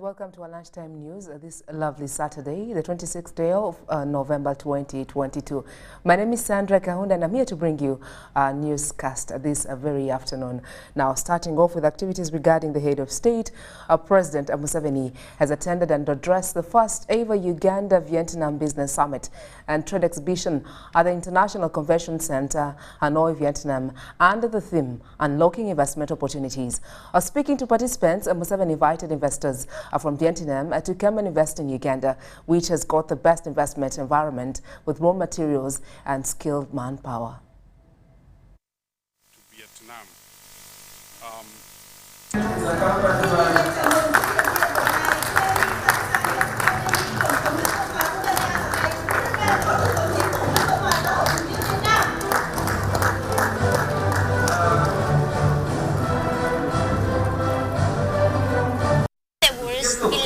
welcome to our lunchtime news this lovely Saturday, the 26th day of November 2022. My name is Sandra Kahunde and I'm here to bring you a newscast this very afternoon. Now, starting off with activities regarding the head of state, President Museveni has attended and addressed the first ever Uganda-Vietnam Business Summit and Trade Exhibition at the International Convention Center, Hanoi, Vietnam, under the theme Unlocking Investment Opportunities. Speaking to participants, Museveni invited investors from Vietnam to come and invest in Uganda, which has got the best investment environment with raw materials and skilled manpower. To Vietnam.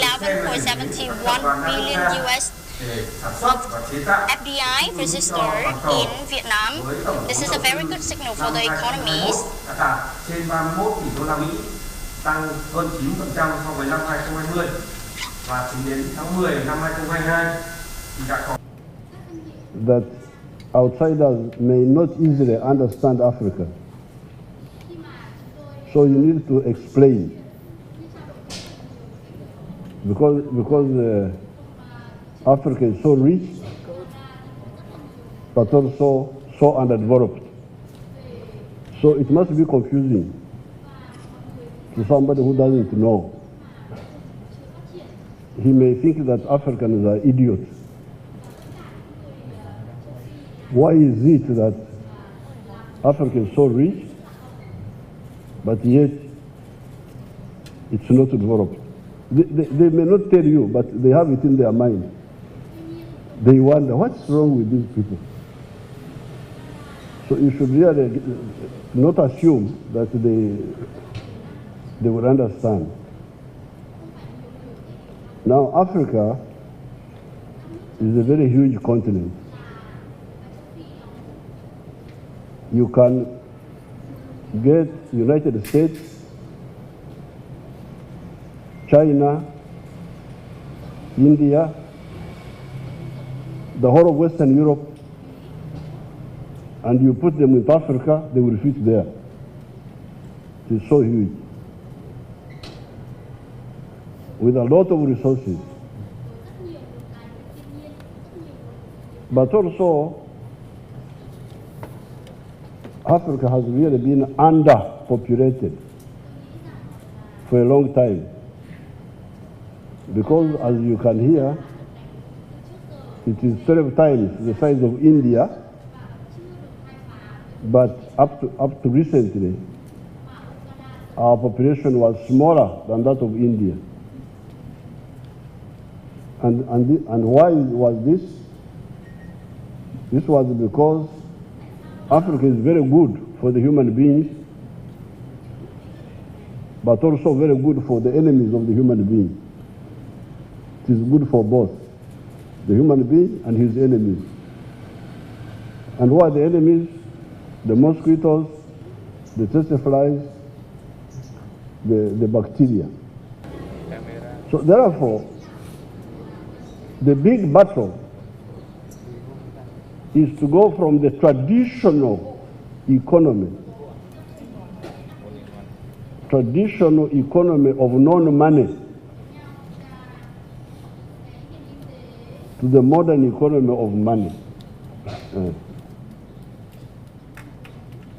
$11.71 billion US FDI registered in Vietnam. This is a very good signal for the economies. Trên 31 tỷ đô la Mỹ, tăng hơn 9% so với năm 2020 và tính đến tháng 10 năm 2022 thì đã có. That outsiders may not easily understand Africa. So you need to explain. Because Africa is so rich, but also so underdeveloped. So it must be confusing to somebody who doesn't know. He may think that Africans are idiots. Why is it that Africa is so rich, but yet it's not developed? They may not tell you, but they have it in their mind. They wonder, what's wrong with these people? So you should really not assume that they will understand. Now, Africa is a very huge continent. You can get United States, China, India, the whole of Western Europe, and you put them with Africa, they will fit there. It is so huge, with a lot of resources. But also, Africa has really been underpopulated for a long time. Because, as you can hear, it is 12 times the size of India, but up to recently, our population was smaller than that of India. And why was this? This was because Africa is very good for the human beings, but also very good for the enemies of the human being. It is good for both the human being and his enemies. And who are the enemies? The mosquitoes, the tsetse flies, the bacteria. So therefore, the big battle is to go from the traditional economy of non-money to the modern economy of money.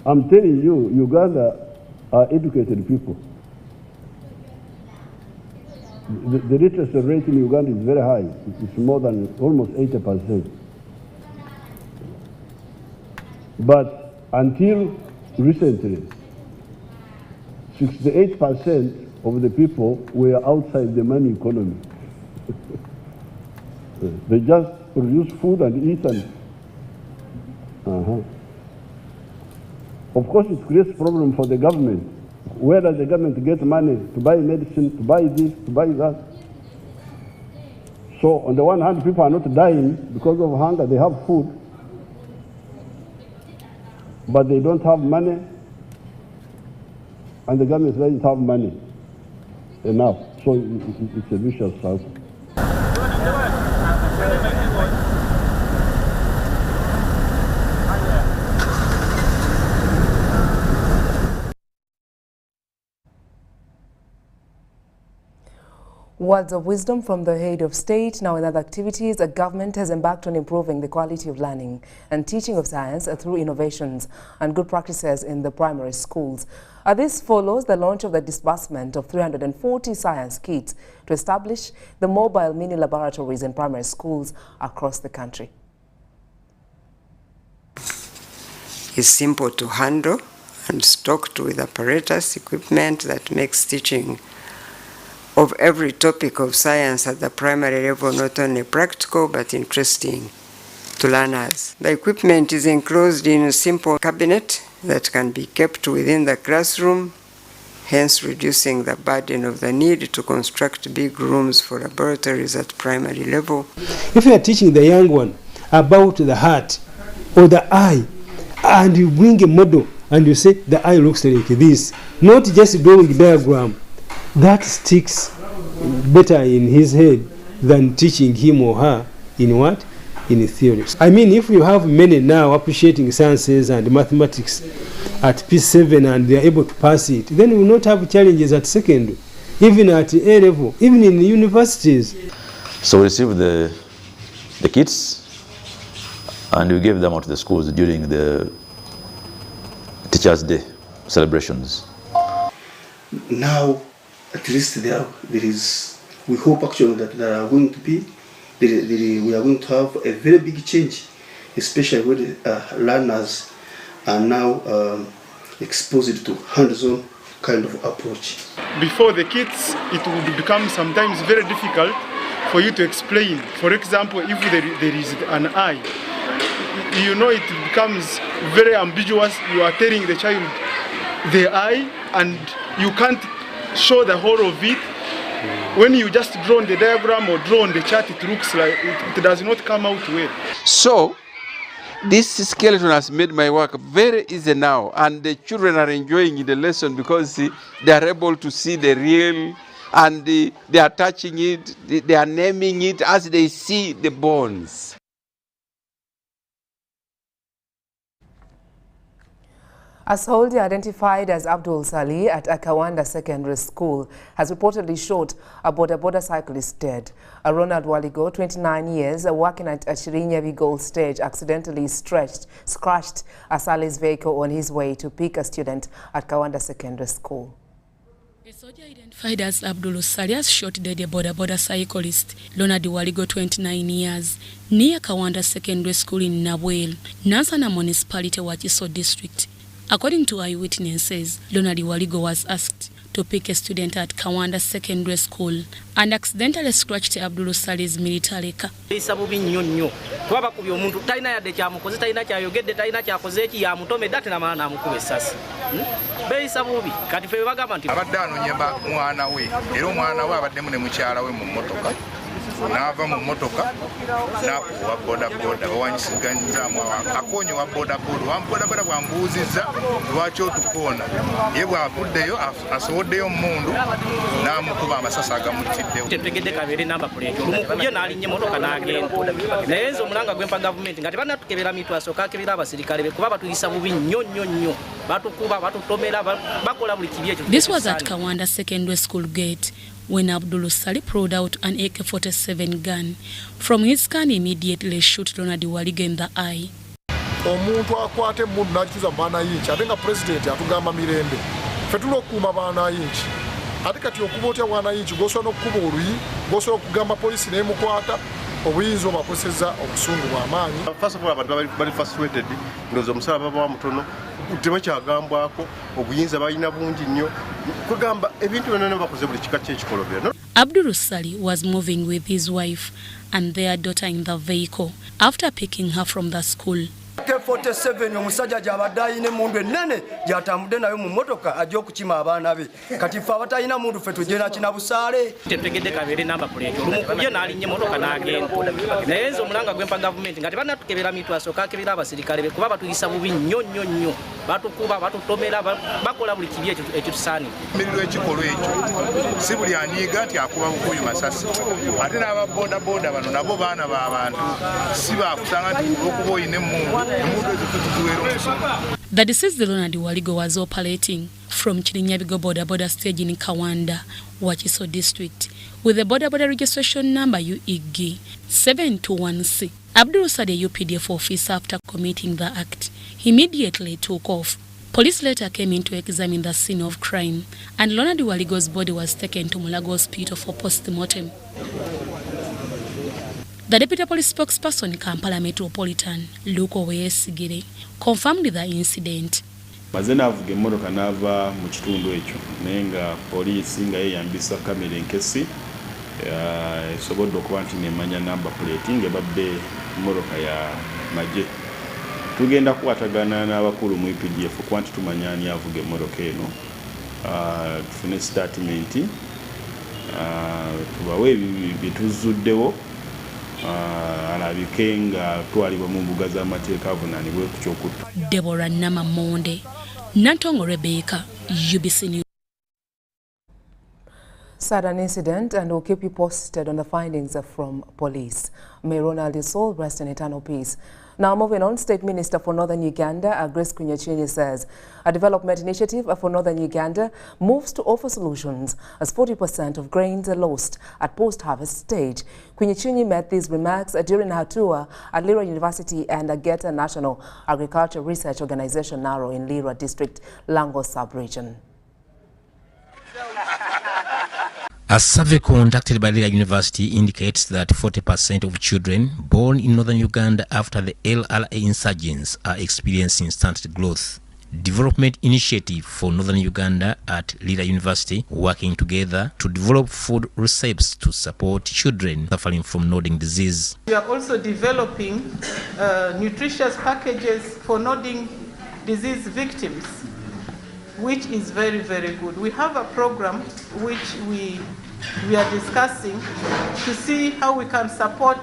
I'm telling you, Uganda are educated people. The literacy rate in Uganda is very high. It's more than almost 80%. But until recently, 68% of the people were outside the money economy. They just produce food and eat and... Of course, it creates problem for the government. Where does the government get money to buy medicine, to buy this, to buy that? So on the one hand, people are not dying because of hunger. They have food, but they don't have money, and the government doesn't have money. enough. So it's a vicious cycle. Words of wisdom from the head of state. Now in other activities, the government has embarked on improving the quality of learning and teaching of science through innovations and good practices in the primary schools. This follows the launch of the disbursement of 340 science kits to establish the mobile mini laboratories in primary schools across the country. It's simple to handle and stocked with apparatus, equipment that makes teaching of every topic of science at the primary level not only practical but interesting to learners. The equipment is enclosed in a simple cabinet that can be kept within the classroom, hence reducing the burden of the need to construct big rooms for laboratories at primary level. If you are teaching the young one about the heart or the eye, and you bring a model and you say the eye looks like this, not just drawing diagram, that sticks better in his head than teaching him or her in what? In theories. I mean, if you have many now appreciating sciences and mathematics at P7 and they are able to pass it, then we will not have challenges at secondary, even at A level, even in the universities. So we received the kits and we gave them out to the schools during the Teachers' Day celebrations. Now, at least there is, we hope actually that there are going to be, we are going to have a very big change, especially when learners are now exposed to hands-on kind of approach. Before the kids, it would become sometimes very difficult for you to explain. For example, if there is an eye, you know, it becomes very ambiguous. You are telling the child the eye and you can't show the whole of it. When you just draw on the diagram or draw on the chart, it looks like it does not come out well. So this skeleton has made my work very easy now, and the children are enjoying the lesson because they are able to see the real, and they are touching it, they are naming it as they see the bones. A soldier identified as Abdul Salih at Akawanda Secondary School has reportedly shot a border cyclist dead. Ronald Waligo, 29 years, working at Shirinyabi Gold Stage, accidentally scratched Salih's vehicle on his way to pick a student at Kawanda Secondary School. A soldier identified as Abdul Salih has shot dead a border cyclist, Ronald Waligo, 29 years, near Kawanda Secondary School in Nabwel, Nansana Municipality, Wachiso District. According to eyewitnesses, Ronald Waligo was asked to pick a student at Kawanda Secondary School and accidentally scratched Abdul Salih's military car. N'ava mu motoka n'akuwa bodaboda bawanyisiganyizamu akonyo wa bodaboda wambodaboda bwambuuzizza lwaki otukoona ye bwavuddeyo asowoddeyo mundu n'amukuba amasasi agamutiddewo. Tegedde kabeere namba plate olumukubye n'alinnye motoka n'agenda naye nze omulanga gwempa gavumenti nga tebannatukebera mitu asooka akebera abasirikale be kuba batuyisa bubi nnyo batukuba batutomera bakola buli kibi ekyo. This was at Kawanda Secondary School gate when Abdul Salih pulled out an AK-47 gun. From his gun, immediately shot Ronald Waligo in the eye. Omuntu akwate mundu n'akiza baana yinchi ate nga president atugamba mirembe ffe tulokuma baana yinchi ate kati okuba otya bwana yinchi gosobola n'okukuba oluyi gosobola okugamba polisi n'emukwata obuyinza obakozesa obusungu bw'amaanyi. First of all, abantu bali frustrated ndowooza omusala baba mutono tebakyagambwako obuyinza balina bungi nnyo kugamba ebintu byonna bakoze buli kika ky'ekikolobero. Abdul Salih was moving with his wife and their daughter in the vehicle after picking her from the school. AK-47 omusajja gy'abadde ayina emundu ennene gy'atambudde nayo mu mmotoka ajja okukima abaana be kati ffe abatalina mundu ffe tujje nakina busaale. Tegedde kabeere namba plate olumukubye n'alinnye motoka n'agenda naye nze omulanga gwempa gavumenti nga tebannatukebera mitu asooka akebera abasirikale be kuba batuyisa bubi nnyo batukuba batutomera bakola buli kibi ekyo tusaani miriro ekikolwa ekyo si buli anyiiga nti akuba bukubi masasi ate n'ababodaboda bano nabo baana b'abantu si bakusanga nti okuba oyina emmundu ezo tutuziweera omusomo. The deceased Ronald Waligo was operating from Chirinyabigo border stage in Kawanda, Wachiso district, with a border registration number UEG 721C. Abdul Sade, UPDF officer, after committing the act, immediately took off. Police later came in to examine the scene of crime, and Ronald Waligo's body was taken to Mulago Hospital for post-mortem. The Deputy Police spokesperson, Kampala Metropolitan, Luko Weyesigire, confirmed the incident. Mazena avuga emmotoka n'ava mu kitundu ekyo naye nga poliisi nga yeeyambisa kamera enkesi esobodde okuba nti nemanya number plate ng'ebadde emmotoka ya magye. Tugenda kukwatagana n'abakulu mu UPDF kuba nti tumanya ani avuga emmotoka eno, tufune statement, tubawe bye tuzuddewo alabike nga twalibwa mu mbuga z'amateeka avunaanibwe ku ky'okutta. Deborah Namamonde, Nantongo Rebecca, UBC News. Sad an incident, and we'll keep you posted on the findings from police. May Ronald's soul rest in eternal peace. Now moving on, State Minister for Northern Uganda, Grace Kunyachini, says a development initiative for Northern Uganda moves to offer solutions as 40% of grains are lost at post-harvest stage. Kunyachini made these remarks during her tour at Lira University and Ageta National Agriculture Research Organization, Naro, in Lira District, Lango Sub-Region. A survey conducted by Lira University indicates that 40% of children born in northern Uganda after the LRA insurgents are experiencing stunted growth. Development Initiative for Northern Uganda at Lira University working together to develop food recipes to support children suffering from nodding disease. We are also developing nutritious packages for nodding disease victims, which is very, very good. We have a program which we are discussing to see how we can support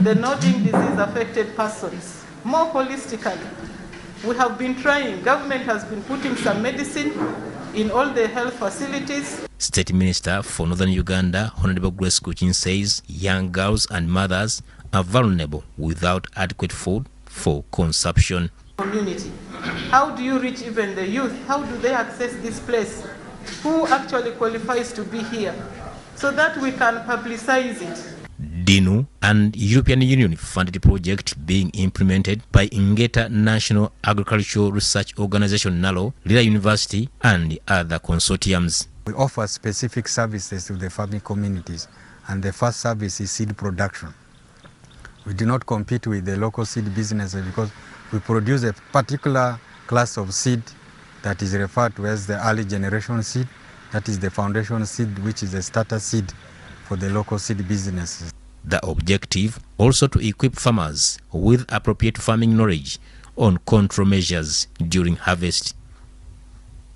the nodding disease affected persons more holistically. We have been trying, government has been putting some medicine in all the health facilities. State Minister for Northern Uganda, Honorable Grace Kuchin, says young girls and mothers are vulnerable without adequate food for consumption. Community. How do you reach even the youth? How do they access this place? Who actually qualifies to be here? So that we can publicize it. DINU and European Union funded project being implemented by Ngeta National Agricultural Research Organization, NALO, Lira University and other consortiums. We offer specific services to the farming communities, and the first service is seed production. We do not compete with the local seed businesses because we produce a particular class of seed that is referred to as the early generation seed. That is the foundation seed, which is a starter seed for the local seed businesses. The objective also to equip farmers with appropriate farming knowledge on control measures during harvest.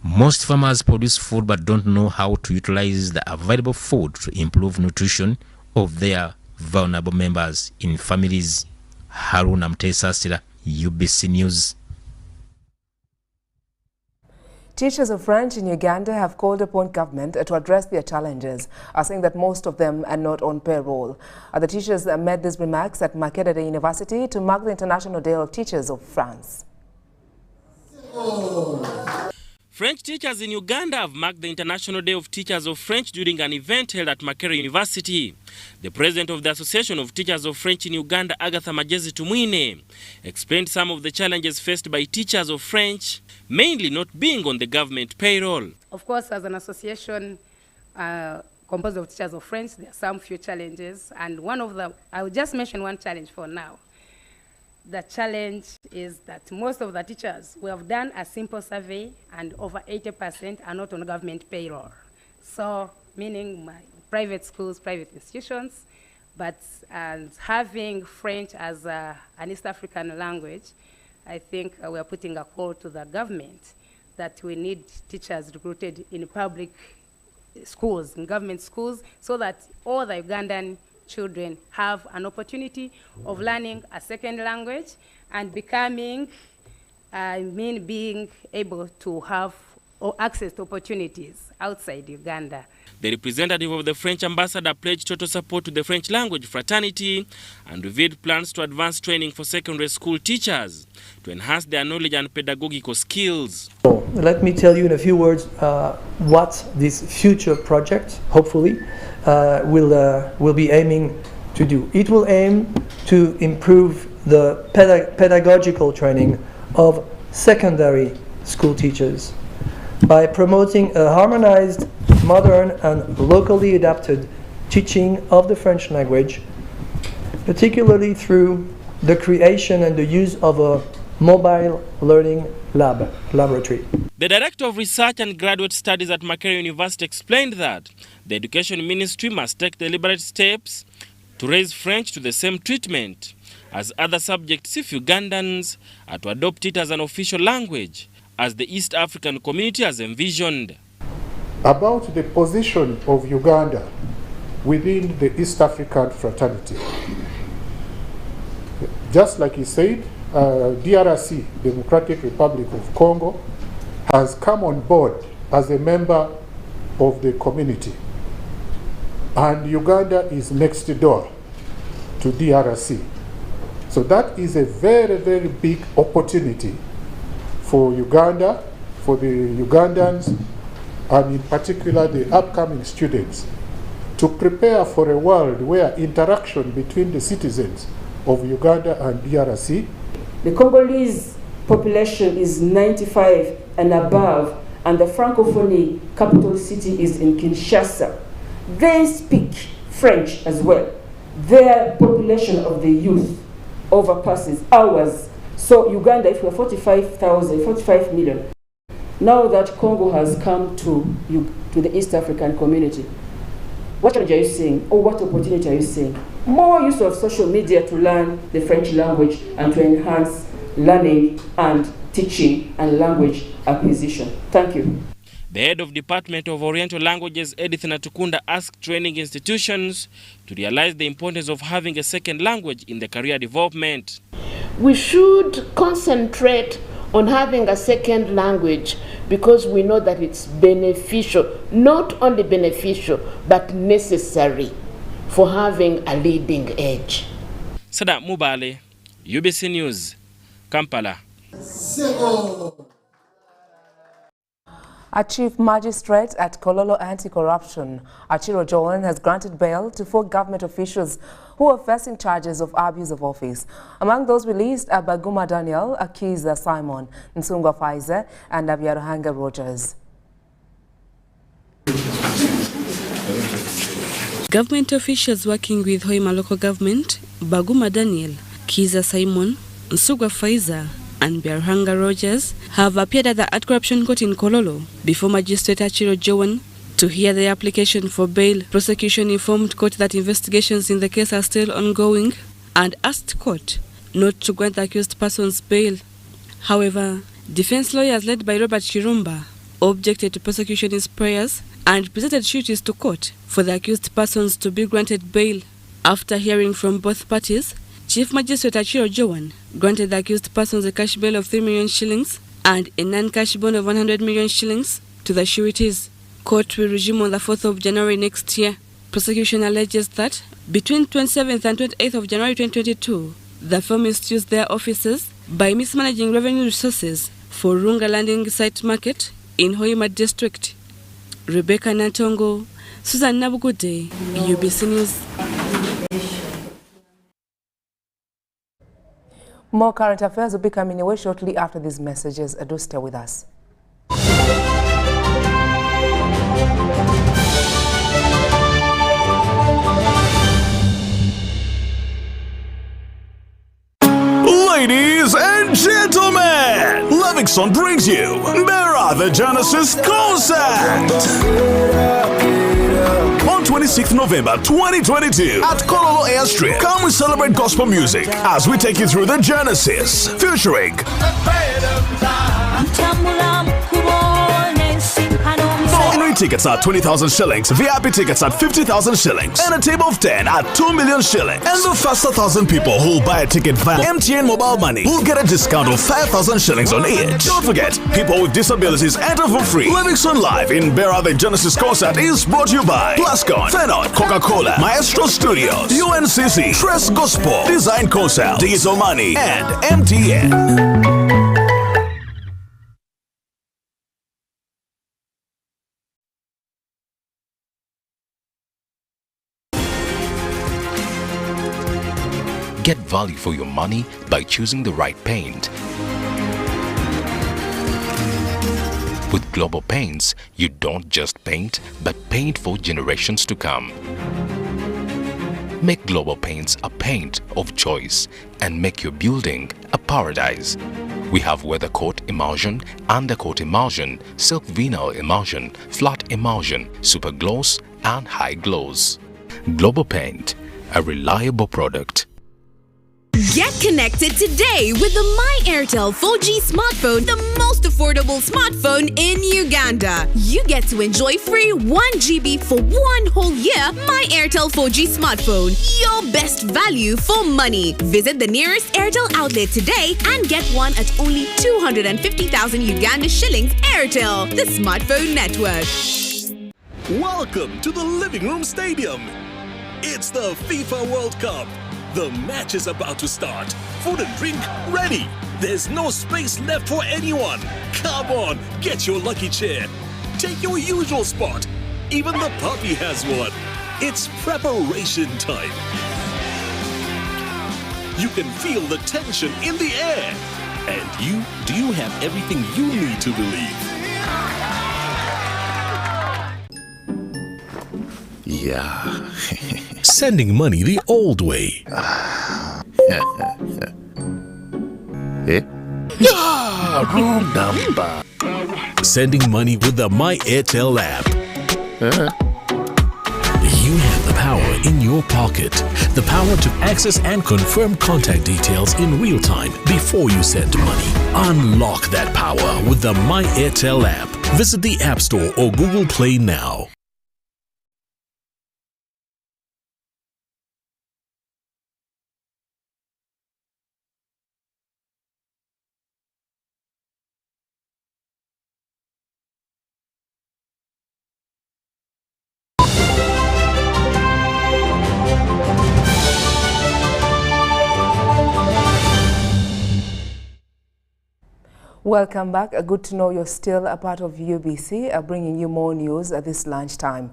Most farmers produce food but don't know how to utilize the available food to improve nutrition of their vulnerable members in families. Haruna Mtesasira, UBC News. Teachers of French in Uganda have called upon government to address their challenges, saying that most of them are not on payroll. The teachers made these remarks at Makerere University to mark the International Day of Teachers of France. French teachers in Uganda have marked the International Day of Teachers of French during an event held at Makerere University. The president of the Association of Teachers of French in Uganda, Agatha Magezi Tumwine, explained some of the challenges faced by teachers of French, mainly not being on the government payroll. Of course, as an association composed of teachers of French, there are some few challenges, and one of them, I will just mention one challenge for now. The challenge is that most of the teachers, we have done a simple survey and over 80% are not on government payroll. So, meaning my private schools, private institutions, but having French as an East African language, I think we are putting a call to the government that we need teachers recruited in public schools, in government schools, so that all the Ugandan children have an opportunity of learning a second language and becoming I mean being able to have access to opportunities outside Uganda. The representative of the French ambassador pledged total support to the French language fraternity and revealed plans to advance training for secondary school teachers to enhance their knowledge and pedagogical skills. So, let me tell you in a few words what this future project, hopefully, will be aiming to do. It will aim to improve the pedagogical training of secondary school teachers by promoting a harmonized, modern and locally adapted teaching of the French language, particularly through the creation and the use of a mobile learning laboratory. The Director of Research and Graduate Studies at Makerere University explained that the Education Ministry must take deliberate steps to raise French to the same treatment as other subjects if Ugandans are to adopt it as an official language, as the East African community has envisioned. About the position of Uganda within the East African fraternity. Just like he said, DRC, Democratic Republic of Congo, has come on board as a member of the community. And Uganda is next door to DRC. So that is a very, very big opportunity for Uganda, for the Ugandans, and in particular the upcoming students, to prepare for a world where interaction between the citizens of Uganda and DRC. The Congolese population is 95 and above, and the Francophonie capital city is in Kinshasa. They speak French as well. Their population of the youth overpasses ours. So Uganda, if we're 45 million, now that Congo has come to the East African community, what challenge are you seeing, or what opportunity are you seeing? More use of social media to learn the French language and to enhance learning and teaching and language acquisition. Thank you. The head of Department of Oriental Languages, Edith Natukunda, asked training institutions to realize the importance of having a second language in the career development. We should concentrate on having a second language because we know that it's beneficial, not only beneficial, but necessary for having a leading edge. Sada Mubale, UBC News, Kampala. A chief magistrate at Kololo Anti-Corruption, Achiro Joan, has granted bail to 4 government officials who are facing charges of abuse of office. Among those released are Baguma Daniel, Akiza Simon, Nsungwa Faiza, and Abiyaruhanga Rogers. Government officials working with Hoima local government, Baguma Daniel, Kiza Simon, Nsungwa Faiza, and Abiyaruhanga Rogers have appeared at the Anti-Corruption Court in Kololo before Magistrate Achiro Joan to hear the application for bail. Prosecution informed court that investigations in the case are still ongoing and asked court not to grant the accused persons bail. However, defense lawyers led by Robert Chirumba objected to prosecution's prayers and presented sureties to court for the accused persons to be granted bail. After hearing from both parties, Chief Magistrate Achiro Joan granted the accused persons a cash bail of 3 million shillings and a non-cash bond of 100 million shillings to the sureties. Court will resume on the 4th of January next year. Prosecution alleges that between 27th and 28th of January 2022, the firm misused their offices by mismanaging revenue resources for Runga Landing Site Market in Hoima District. Rebecca Natongo, Susan Nabugude, UBC News. More current affairs will be coming your way shortly after these messages. Do stay with us. Ladies and gentlemen, Livingston brings you Mera the Genesis concert on 26th November 2022 at Kololo Airstrip. Come and celebrate gospel music as we take you through the Genesis, featuring tickets at 20,000 shillings, VIP tickets at 50,000 shillings, and a table of 10 at 2 million shillings. And the first 1,000 people who will buy a ticket via MTN mobile money will get a discount of 5,000 shillings on each. Don't forget, people with disabilities enter for free. Livingston Live in Bear the Genesis concert is brought to you by Plascon, Fenot, Coca-Cola, Maestro Studios, UNCC, Tress Gospel, Design Consult, Diesel Money, and MTN. Get value for your money by choosing the right paint. With Global Paints, you don't just paint, but paint for generations to come. Make Global Paints a paint of choice and make your building a paradise. We have weather coat emulsion, undercoat emulsion, silk vinyl emulsion, flat emulsion, super gloss, and high gloss. Global Paint, a reliable product. Get connected today with the My Airtel 4G smartphone, the most affordable smartphone in Uganda. You get to enjoy free 1 GB for 1 whole year. My Airtel 4G smartphone, your best value for money. Visit the nearest Airtel outlet today and get one at only 250,000 Uganda shillings. Airtel, the smartphone network. Welcome to the Living Room Stadium. It's the FIFA World Cup. The match is about to start. Food and drink ready. There's no space left for anyone. Come on, get your lucky chair. Take your usual spot. Even the puppy has one. It's preparation time. You can feel the tension in the air. And do you have everything you need to believe? Yeah. Sending money the old way. Eh? Wrong number. Sending money with the My Airtel app. You have the power in your pocket. The power to access and confirm contact details in real time before you send money. Unlock that power with the My Airtel app. Visit the App Store or Google Play now. Welcome back. Good to know you're still a part of UBC, bringing you more news at this lunchtime.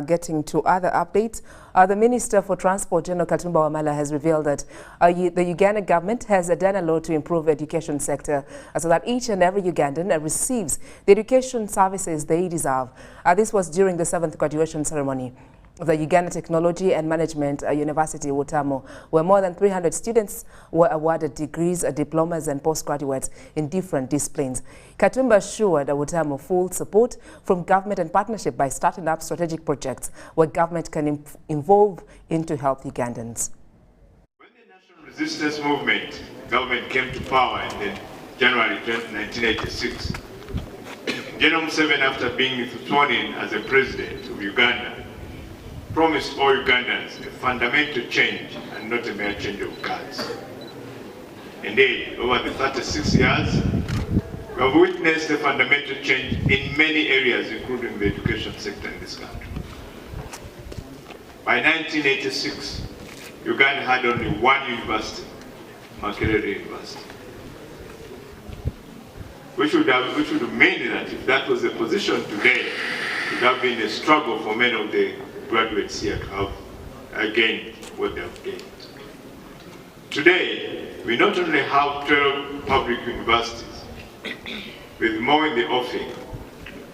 Getting to other updates, the Minister for Transport, General Katumba Wamala, has revealed that the Uganda government has done a lot to improve the education sector so that each and every Ugandan receives the education services they deserve. This was during the 7th graduation ceremony of the Uganda Technology and Management University, Wutamo, where more than 300 students were awarded degrees, diplomas and postgraduates in different disciplines. Katumba assured Wutamo full support from government and partnership by starting up strategic projects where government can involve into help Ugandans. When the national resistance movement government came to power in January 1986, General Museveni, after being sworn in as the president of Uganda, promised all Ugandans a fundamental change and not a mere change of cards. Indeed, over the 36 years, we have witnessed a fundamental change in many areas, including the education sector in this country. By 1986, Uganda had only one university, Makerere University. Which would mean that if that was the position today, it would have been a struggle for many of the graduates here to have gained what they have gained. Today, we not only have 12 public universities with more in the offing,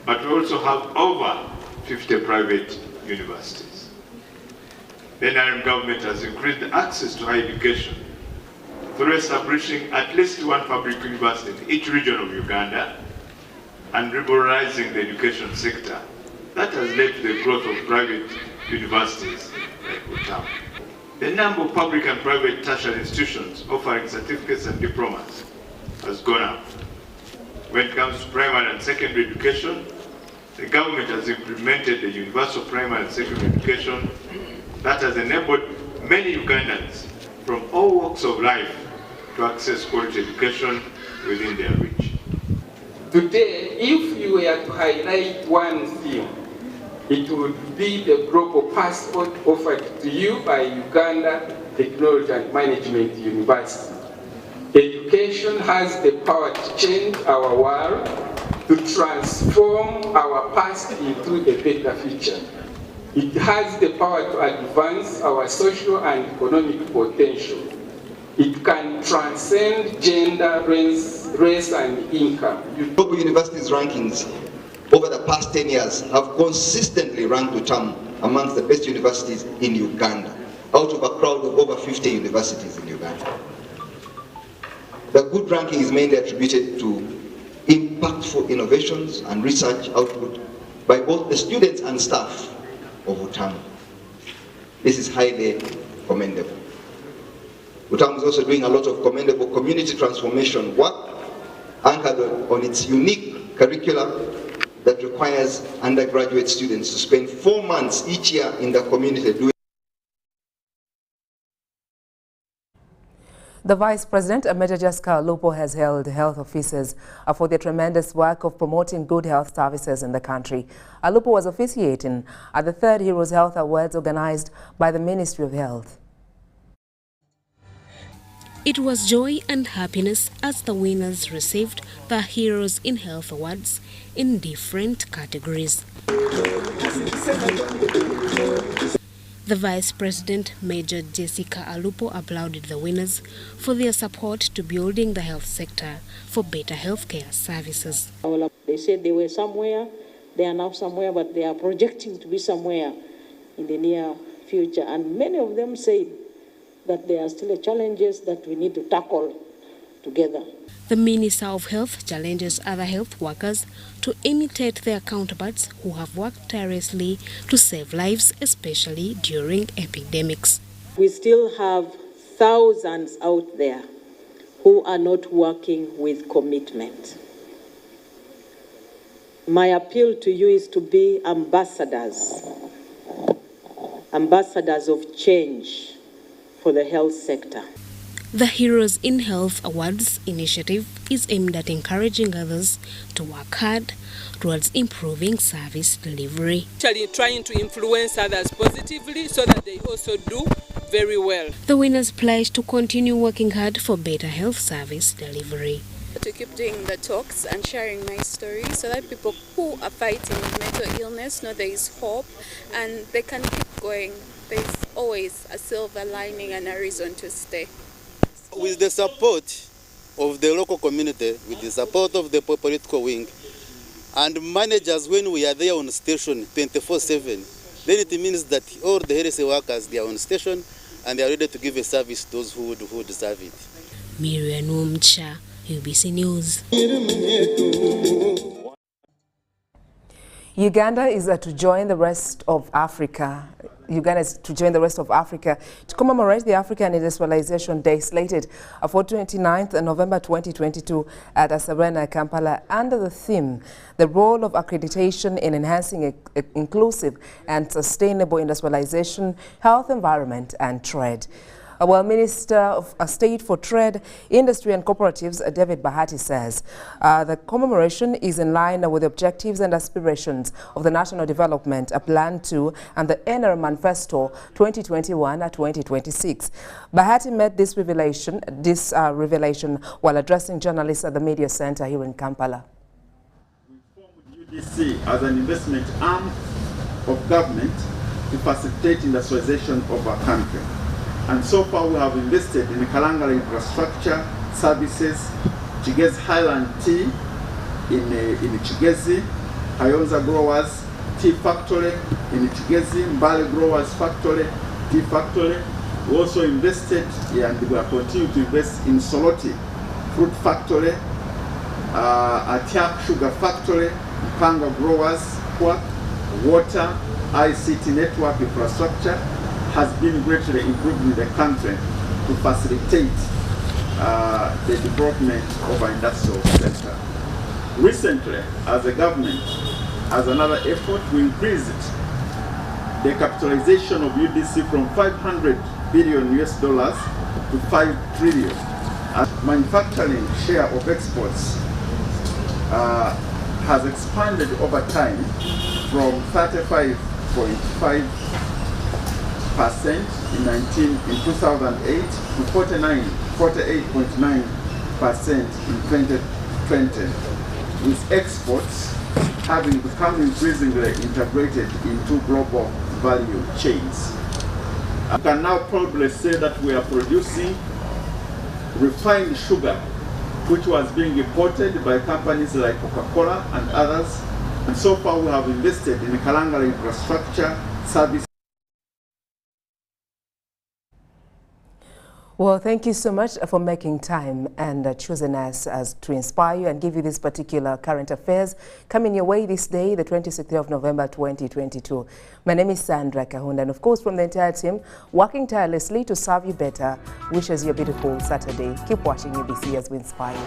but we also have over 50 private universities. The NRM government has increased the access to higher education through establishing at least one public university in each region of Uganda and liberalizing the education sector. That has led to the growth of private universities like Wutamo. The number of public and private tertiary institutions offering certificates and diplomas has gone up. When it comes to primary and secondary education, the government has implemented the universal primary and secondary education that has enabled many Ugandans from all walks of life to access quality education within their reach. Today, if you were to highlight one theme, it would be the global passport offered to you by Uganda Technology and Management University. Education has the power to change our world, to transform our past into a better future. It has the power to advance our social and economic potential. It can transcend gender, race and income. Global universities rankings over the past 10 years have consistently ranked UTAM amongst the best universities in Uganda, out of a crowd of over 50 universities in Uganda. The good ranking is mainly attributed to impactful innovations and research output by both the students and staff of UTAM. This is highly commendable. UTAM is also doing a lot of commendable community transformation work anchored on its unique curriculum that requires undergraduate students to spend 4 months each year in the community doing. The Vice President, Major Jessica Alupo, has hailed health officers for their tremendous work of promoting good health services in the country. Alupo was officiating at the 3rd Heroes Health Awards organized by the Ministry of Health. It was joy and happiness as the winners received the Heroes in Health Awards in different categories. The Vice President, Major Jessica Alupo, applauded the winners for their support to building the health sector for better healthcare services. They said they were somewhere, they are now somewhere, but they are projecting to be somewhere in the near future. And many of them said that there are still challenges that we need to tackle together. The Minister of Health challenges other health workers to imitate their counterparts who have worked tirelessly to save lives, especially during epidemics. We still have thousands out there who are not working with commitment. My appeal to you is to be ambassadors of change for the health sector. The Heroes in Health Awards initiative is aimed at encouraging others to work hard towards improving service delivery. Actually trying to influence others positively so that they also do very well. The winners pledge to continue working hard for better health service delivery. To keep doing the talks and sharing my story so that people who are fighting with mental illness know there is hope and they can keep going. There is always a silver lining and a reason to stay. With the support of the local community, with the support of the political wing, and managers when we are there on station 24/7, then it means that all the health workers, they are on station and they are ready to give a service to those who deserve it. Miriam Umcha, UBC News. Uganda is to join the rest of Africa. Uganda is to join the rest of Africa to commemorate the African Industrialization Day slated for 29th November 2022 at Asabena, Kampala, under the theme, the role of accreditation in enhancing inclusive and sustainable industrialization, health, environment, and trade. Well, Minister of State for Trade, Industry and Cooperatives, David Bahati, says the commemoration is in line with the objectives and aspirations of the National Development Plan 2 and the NR Manifesto 2021-2026. Bahati made this revelation while addressing journalists at the Media Center here in Kampala. UBC as an investment arm of government to facilitate industrialization of our country. And so far we have invested in Kalangala infrastructure, services, Chigezi Highland Tea in Chigezi, Kayonza Growers Tea Factory in Chigezi, Mbale Growers Factory, Tea Factory. We also invested and we are continuing to invest in Soloti Fruit Factory, Atiak Sugar Factory, Panga Growers, Quack, water, ICT network infrastructure has been greatly improved in the country to facilitate the development of our industrial sector. Recently, as a government, as another effort, we increased the capitalization of UBC from 500 billion US dollars to 5 trillion. Manufacturing share of exports has expanded over time from 35.5% in 2008 to 48.9% in 2020, with exports having become increasingly integrated into global value chains. I can now proudly say that we are producing refined sugar, which was being imported by companies like Coca-Cola and others. And so far we have invested in Kalangala infrastructure, service. Well, thank you so much for making time and choosing us as to inspire you and give you this particular current affairs coming your way this day, the 26th of November 2022. My name is Sandra Kahunde, and of course from the entire team working tirelessly to serve you better, wishes you a beautiful Saturday. Keep watching UBC as we inspire you.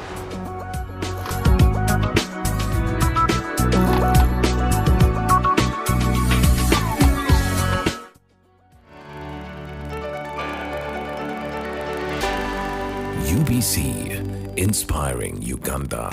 UBC, inspiring Uganda.